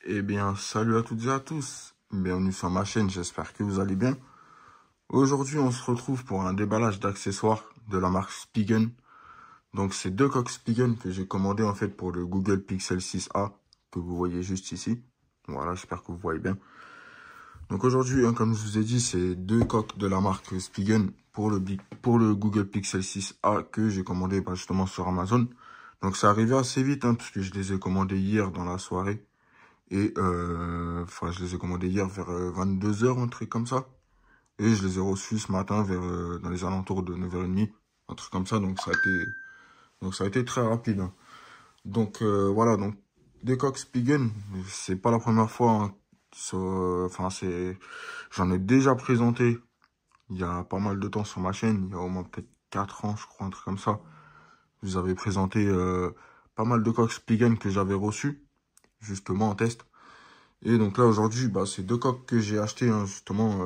Eh bien, salut à toutes et à tous. Bienvenue sur ma chaîne, j'espère que vous allez bien. Aujourd'hui, on se retrouve pour un déballage d'accessoires de la marque Spigen. Donc, c'est deux coques Spigen que j'ai commandées en fait pour le Google Pixel 6a que vous voyez juste ici. Voilà, j'espère que vous voyez bien. Donc aujourd'hui, comme je vous ai dit, c'est deux coques de la marque Spigen pour le Google Pixel 6a que j'ai commandé justement sur Amazon. Donc, c'est arrivé assez vite parce que je les ai commandés hier dans la soirée. Et je les ai commandés hier vers 22 h, un truc comme ça. Et je les ai reçus ce matin dans les alentours de 9 h 30, un truc comme ça. Donc ça a été très rapide. Donc voilà, donc des coques Spigen, c'est pas la première fois. J'en ai déjà présenté il y a pas mal de temps sur ma chaîne. Il y a au moins peut-être 4 ans, je crois, un truc comme ça. Je vous avais présenté pas mal de coques Spigen que j'avais reçues, justement en test. Et donc là, aujourd'hui, c'est deux coques que j'ai achetées, justement,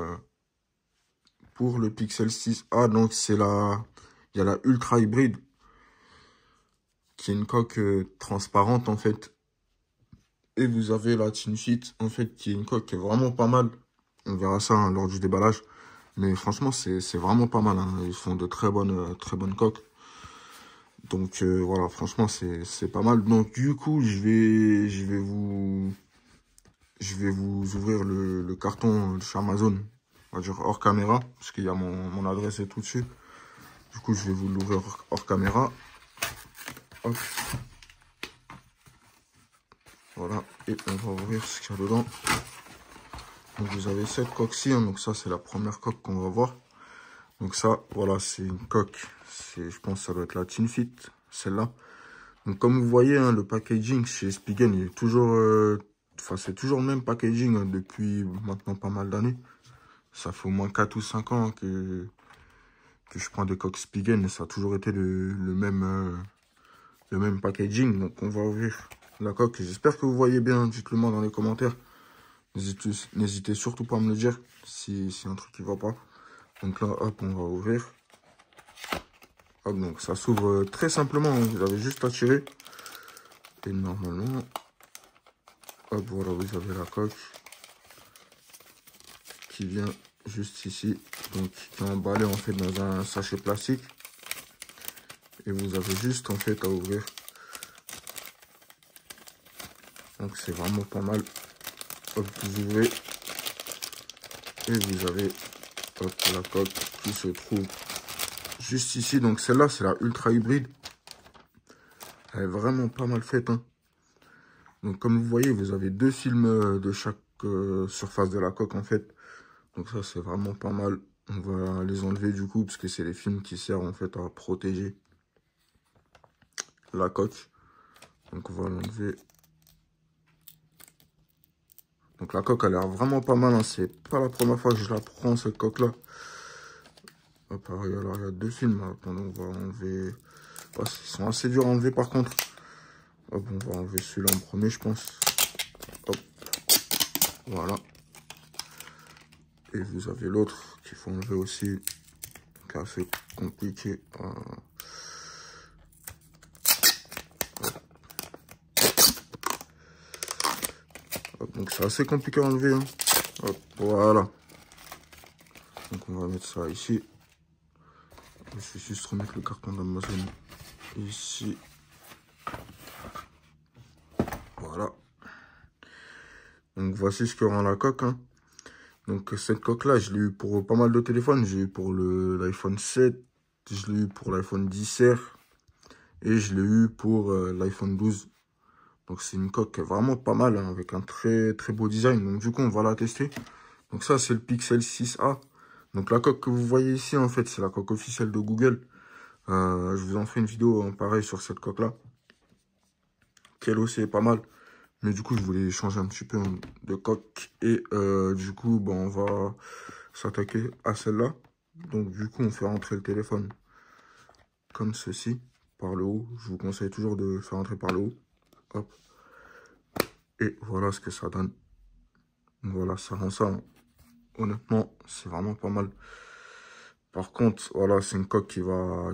pour le Pixel 6a. Donc, il y a la Ultra Hybride, qui est une coque transparente, en fait. Et vous avez la Thin Fit, en fait, qui est une coque qui est vraiment pas mal. On verra ça lors du déballage. Mais franchement, c'est vraiment pas mal. Ils font de très bonnes coques. Donc, voilà, franchement, c'est pas mal. Donc, du coup, je vais vous ouvrir le carton de chez Amazon, on va dire hors caméra, parce qu'il y a mon adresse et tout dessus. Du coup, je vais vous l'ouvrir hors caméra. Hop. Voilà, et on va ouvrir ce qu'il y a dedans. Donc, vous avez cette coque-ci, donc ça, c'est la première coque qu'on va voir. Donc ça, voilà, c'est une coque, je pense que ça doit être la Thin Fit, celle-là. Donc, comme vous voyez, le packaging chez Spigen, il est toujours... c'est toujours le même packaging depuis maintenant pas mal d'années. Ça fait au moins 4 ou 5 ans que je prends des coques Spigen et ça a toujours été le même packaging. Donc on va ouvrir la coque. J'espère que vous voyez bien. Dites-le moi dans les commentaires. N'hésitez surtout pas à me le dire si un truc qui va pas. Donc là, hop, on va ouvrir. Hop, donc ça s'ouvre très simplement. Vous avez juste à tirer. Et normalement, hop, voilà, vous avez la coque qui vient juste ici, donc qui est emballé en fait dans un sachet plastique, et vous avez juste en fait à ouvrir. Donc c'est vraiment pas mal. Hop, vous ouvrez et vous avez la coque qui se trouve juste ici. Donc celle-là, c'est la Ultra Hybride. Elle est vraiment pas mal faite. Donc comme vous voyez, vous avez deux films de chaque surface de la coque en fait. Donc ça, c'est vraiment pas mal. On va les enlever du coup, parce que c'est les films qui servent en fait à protéger la coque. Donc on va l'enlever. Donc la coque, elle a l'air vraiment pas mal. C'est pas la première fois que je la prends, cette coque-là. Pareil, alors il y a deux films. Attendez, on va enlever... ils sont assez durs à enlever par contre. Hop, on va enlever celui-là en premier, je pense. Hop. Voilà. Et vous avez l'autre qu'il faut enlever aussi. Qui est assez compliqué. Hop, donc c'est assez compliqué à enlever. Hop, voilà. Donc on va mettre ça ici. Je vais juste remettre le carton d'Amazon ici. Voilà. Donc voici ce qu'il y aura dans la coque. Donc cette coque-là, je l'ai eu pour pas mal de téléphones. J'ai eu pour l'iPhone 7, je l'ai eu pour l'iPhone 10R et je l'ai eu pour l'iPhone 12. Donc c'est une coque vraiment pas mal, avec un très beau design. Donc du coup, on va la tester. Donc ça, c'est le Pixel 6a. Donc la coque que vous voyez ici, en fait, c'est la coque officielle de Google. Je vous en ferai une vidéo pareil sur cette coque-là, qui elle aussi est pas mal. Mais du coup, je voulais changer un petit peu de coque. Et du coup, on va s'attaquer à celle-là. Donc du coup, on fait rentrer le téléphone comme ceci, par le haut. Je vous conseille toujours de faire rentrer par le haut. Hop. Et voilà ce que ça donne. Voilà, ça rend ça. Honnêtement, c'est vraiment pas mal. Par contre, voilà, c'est une coque qui va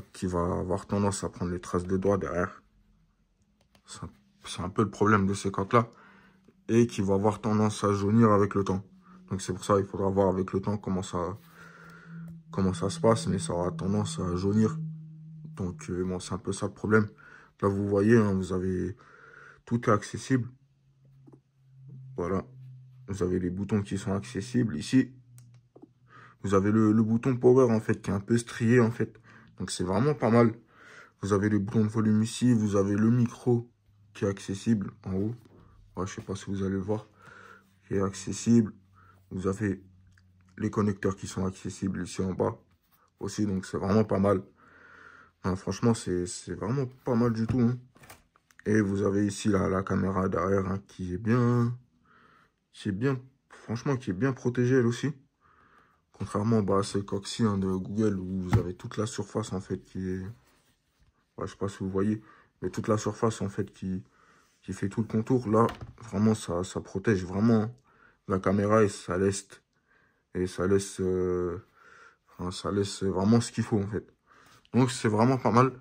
avoir tendance à prendre les traces de doigts derrière. C'est un peu le problème de ces coques-là. et qui va avoir tendance à jaunir avec le temps. Donc c'est pour ça, il faudra voir avec le temps comment ça se passe, mais ça aura tendance à jaunir. Donc bon, c'est un peu ça le problème. Là, vous voyez, hein, vous avez tout est accessible. Voilà. Vous avez les boutons qui sont accessibles ici. Vous avez le bouton power en fait qui est un peu strié en fait. Donc c'est vraiment pas mal. Vous avez les boutons de volume ici. Vous avez le micro qui est accessible en haut. Ouais, je sais pas si vous allez le voir. Qui est accessible. Vous avez les connecteurs qui sont accessibles ici en bas aussi. Donc c'est vraiment pas mal. Hein, franchement, c'est vraiment pas mal du tout. Hein. Et vous avez ici la caméra derrière hein, qui est bien, franchement, qui est bien protégée elle aussi. Contrairement à ces coques-ci hein, de Google où vous avez toute la surface en fait qui est, ouais, je sais pas si vous voyez, mais toute la surface en fait qui fait tout le contour. Là, vraiment, ça protège vraiment la caméra et ça laisse, enfin, ça laisse vraiment ce qu'il faut en fait. Donc c'est vraiment pas mal.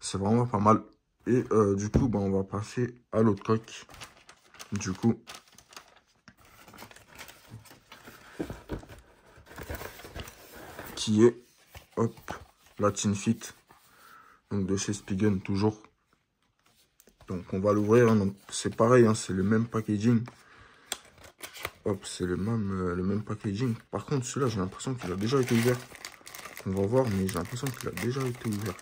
C'est vraiment pas mal. Et du coup, bah, on va passer à l'autre coque. Du coup, qui est, hop, la Tinfit. Donc de chez Spigen, toujours. Donc on va l'ouvrir. Hein, donc c'est pareil, hein, c'est le même packaging. Hop, c'est le même packaging. Par contre, celui-là, j'ai l'impression qu'il a déjà été ouvert. On va voir, mais j'ai l'impression qu'il a déjà été ouvert.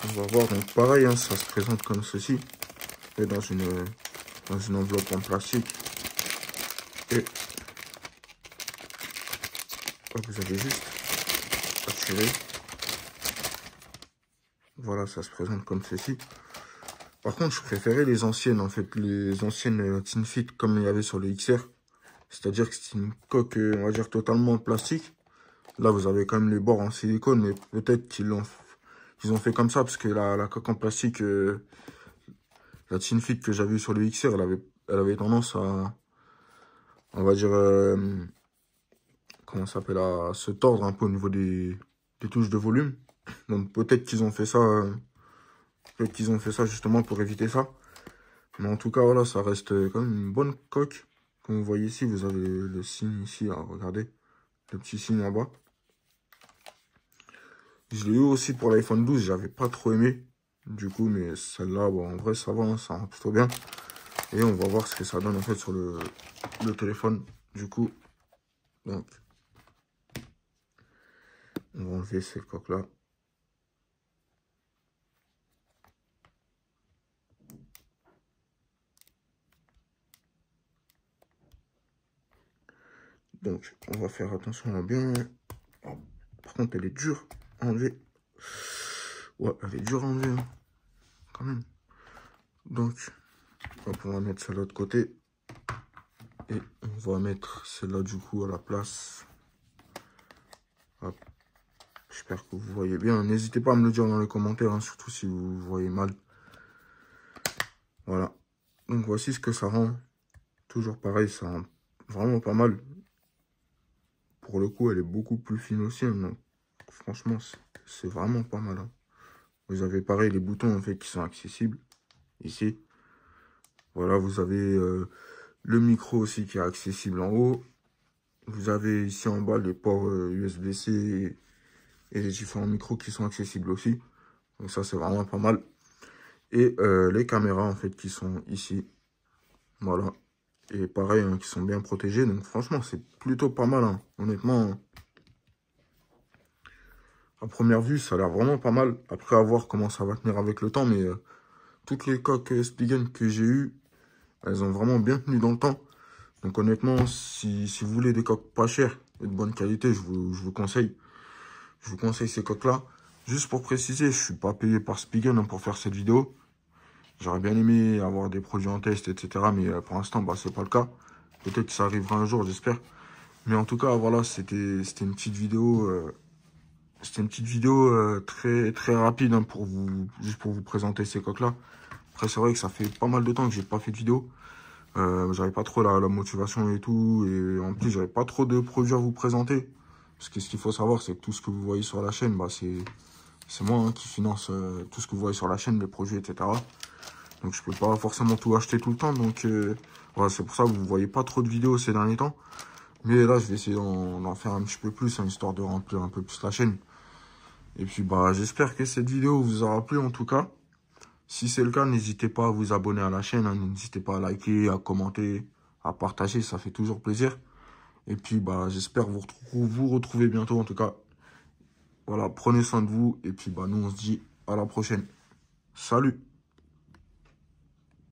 On va voir, donc pareil, hein, ça se présente comme ceci. Et dans une enveloppe en plastique. Et hop, vous avez juste à tirer. Voilà, ça se présente comme ceci. Par contre, je préférais les anciennes, en fait, les anciennes Tinfit comme il y avait sur le XR. C'est-à-dire que c'est une coque, on va dire, totalement en plastique. Là, vous avez quand même les bords en silicone, mais peut-être qu'ils ont fait comme ça, parce que la coque en plastique, la Tinfit que j'avais sur le XR, elle avait tendance à, on va dire, comment ça s'appelle, à se tordre un peu au niveau des touches de volume. Donc peut-être qu'ils ont fait ça, justement pour éviter ça. Mais en tout cas, voilà, ça reste quand même une bonne coque. Comme vous voyez ici, vous avez le signe ici, là, regardez, le petit signe en bas. Je l'ai eu aussi pour l'iPhone 12, j'avais pas trop aimé. Du coup, mais celle-là, bon, en vrai, ça va, hein, ça rend plutôt bien. Et on va voir ce que ça donne en fait sur le téléphone. Du coup, donc, on va enlever cette coque-là. Donc, on va faire attention à bien. Par contre, elle est dure à enlever. Ouais, elle est dure à enlever, hein, quand même. Donc, hop, on va mettre celle-là de côté. Et on va mettre celle-là, du coup, à la place. Hop. J'espère que vous voyez bien. N'hésitez pas à me le dire dans les commentaires, hein, surtout si vous voyez mal. Voilà. Donc, voici ce que ça rend. Toujours pareil, ça rend vraiment pas mal. Pour le coup, elle est beaucoup plus fine aussi. Hein, donc, franchement, c'est vraiment pas mal. Hein. Vous avez pareil les boutons en fait qui sont accessibles. Ici. Voilà, vous avez le micro aussi qui est accessible en haut. Vous avez ici en bas les ports USB-C et les différents micros qui sont accessibles aussi. Donc ça, c'est vraiment pas mal. Et les caméras en fait qui sont ici. Voilà. Et pareil, hein, qui sont bien protégées. Donc franchement, c'est plutôt pas mal. Hein. Honnêtement, à première vue, ça a l'air vraiment pas mal. Après, à voir comment ça va tenir avec le temps. Mais toutes les coques Spigen que j'ai eues, elles ont vraiment bien tenu dans le temps. Donc honnêtement, si vous voulez des coques pas chères et de bonne qualité, je vous conseille. Je vous conseille ces coques-là. Juste pour préciser, je suis pas payé par Spigen hein, pour faire cette vidéo. J'aurais bien aimé avoir des produits en test, etc. Mais pour l'instant, bah, c'est pas le cas. Peut-être que ça arrivera un jour, j'espère. Mais en tout cas, voilà, c'était une petite vidéo. C'était une petite vidéo très très rapide hein, juste pour vous présenter ces coques-là. Après, c'est vrai que ça fait pas mal de temps que j'ai pas fait de vidéo. J'avais pas trop la motivation et tout. Et en plus, j'avais pas trop de produits à vous présenter. Parce que ce qu'il faut savoir, c'est que tout ce que vous voyez sur la chaîne, bah, c'est C'est moi hein, qui finance tout ce que vous voyez sur la chaîne, les projets, etc. Donc je peux pas forcément tout acheter tout le temps. Donc voilà, c'est pour ça que vous voyez pas trop de vidéos ces derniers temps. Mais là, je vais essayer d'en faire un petit peu plus, hein, histoire de remplir un peu plus la chaîne. Et puis bah j'espère que cette vidéo vous aura plu en tout cas. Si c'est le cas, n'hésitez pas à vous abonner à la chaîne. Hein, n'hésitez pas à liker, à commenter, à partager. Ça fait toujours plaisir. Et puis bah j'espère vous retrouver bientôt en tout cas. Voilà, prenez soin de vous. Et puis bah nous on se dit à la prochaine. Salut!